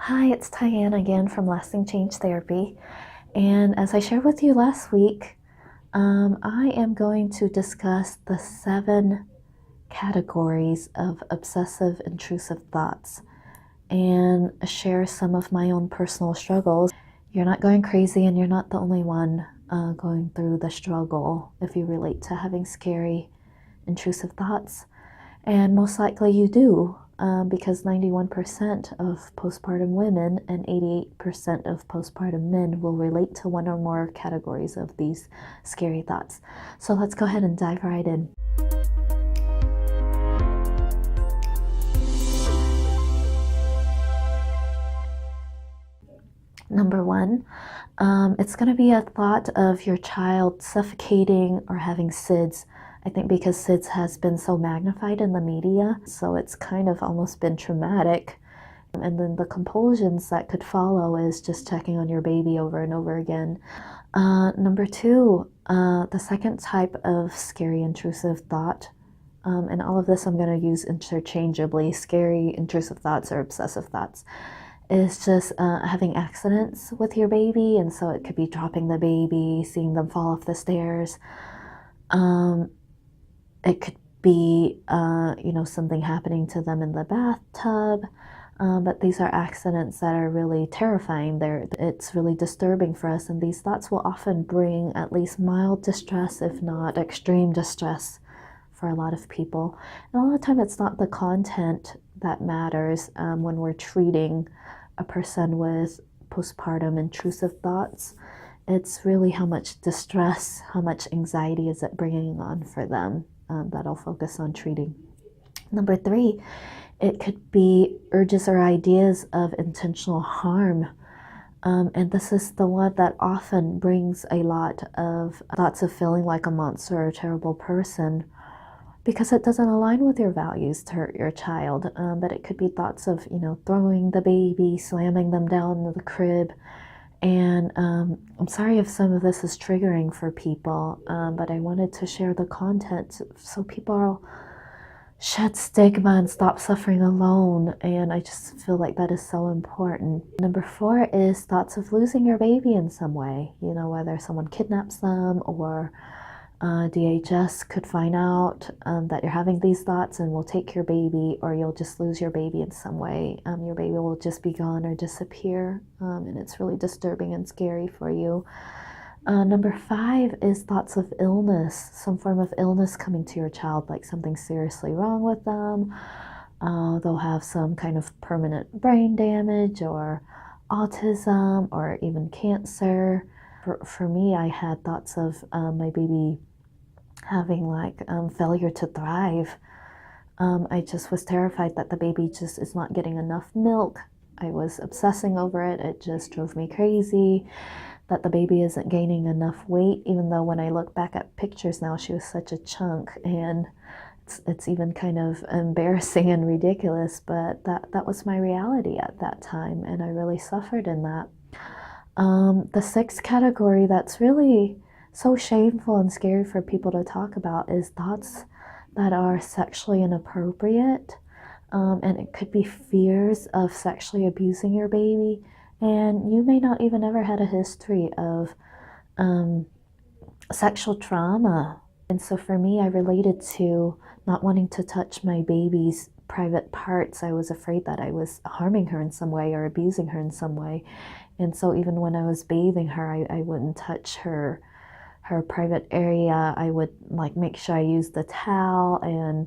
Hi, it's Tyann again from Lasting Change Therapy. And as I shared with you last week, I am going to discuss the 7 categories of obsessive intrusive thoughts and share some of my own personal struggles. You're not going crazy and you're not the only one going through the struggle if you relate to having scary intrusive thoughts. And most likely you do, because 91% of postpartum women and 88% of postpartum men will relate to one or more categories of these scary thoughts. So let's go ahead and dive right in. Number 1, it's going to be a thought of your child suffocating or having SIDS. I think because SIDS has been so magnified in the media, so it's kind of almost been traumatic. And then the compulsions that could follow is just checking on your baby over and over again. Number 2, the second type of scary intrusive thought, and all of this I'm going to use interchangeably, scary intrusive thoughts or obsessive thoughts, is just having accidents with your baby. And so it could be dropping the baby, seeing them fall off the stairs. It could be, something happening to them in the bathtub. But these are accidents that are really terrifying. It's really disturbing for us. And these thoughts will often bring at least mild distress, if not extreme distress, for a lot of people. And a lot of time it's not the content that matters when we're treating a person with postpartum intrusive thoughts. It's really how much distress, how much anxiety is it bringing on for them that I'll focus on treating. Number 3, it could be urges or ideas of intentional harm. And this is the one that often brings a lot of thoughts of feeling like a monster or a terrible person, because it doesn't align with your values to hurt your child. But it could be thoughts of, throwing the baby, slamming them down in the crib. And I'm sorry if some of this is triggering for people, but I wanted to share the content so people shed stigma and stop suffering alone. And I just feel like that is so important. Number 4 is thoughts of losing your baby in some way, whether someone kidnaps them or DHS could find out that you're having these thoughts and will take your baby, or you'll just lose your baby in some way. Your baby will just be gone or disappear, and it's really disturbing and scary for you. Number 5 is thoughts of illness, some form of illness coming to your child, like something seriously wrong with them. They'll have some kind of permanent brain damage or autism or even cancer. For me, I had thoughts of my baby having failure to thrive. I just was terrified that the baby just is not getting enough milk. I was obsessing over it. It just drove me crazy that the baby isn't gaining enough weight, even though when I look back at pictures now, she was such a chunk, and it's even kind of embarrassing and ridiculous, but that was my reality at that time, and I really suffered in that. The 6th category that's really so shameful and scary for people to talk about is thoughts that are sexually inappropriate. And it could be fears of sexually abusing your baby. And you may not even ever had a history of sexual trauma. And so for me, I related to not wanting to touch my baby's private parts. I was afraid that I was harming her in some way or abusing her in some way. And so even when I was bathing her, I wouldn't touch her private area. I would make sure I used the towel, and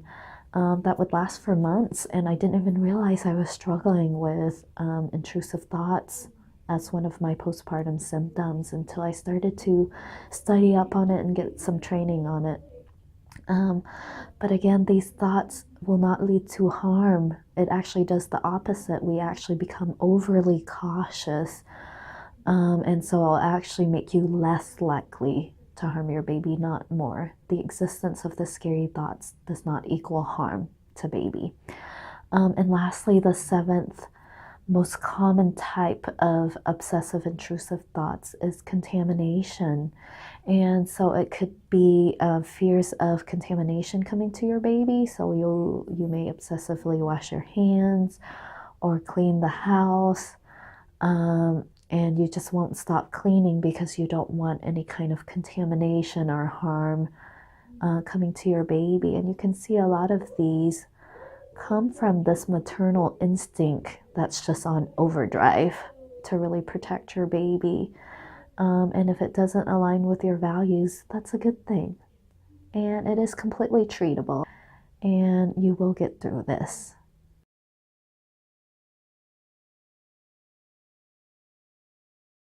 that would last for months. And I didn't even realize I was struggling with intrusive thoughts as one of my postpartum symptoms until I started to study up on it and get some training on it. But again, these thoughts will not lead to harm. It actually does the opposite. We actually become overly cautious. And so it'll actually make you less likely to harm your baby, not more. The existence of the scary thoughts does not equal harm to baby. And lastly, the 7th most common type of obsessive intrusive thoughts is contamination. And so it could be fears of contamination coming to your baby. So you may obsessively wash your hands or clean the house. and you just won't stop cleaning because you don't want any kind of contamination or harm coming to your baby. And you can see a lot of these come from this maternal instinct that's just on overdrive to really protect your baby. And if it doesn't align with your values, that's a good thing. And it is completely treatable, and you will get through this.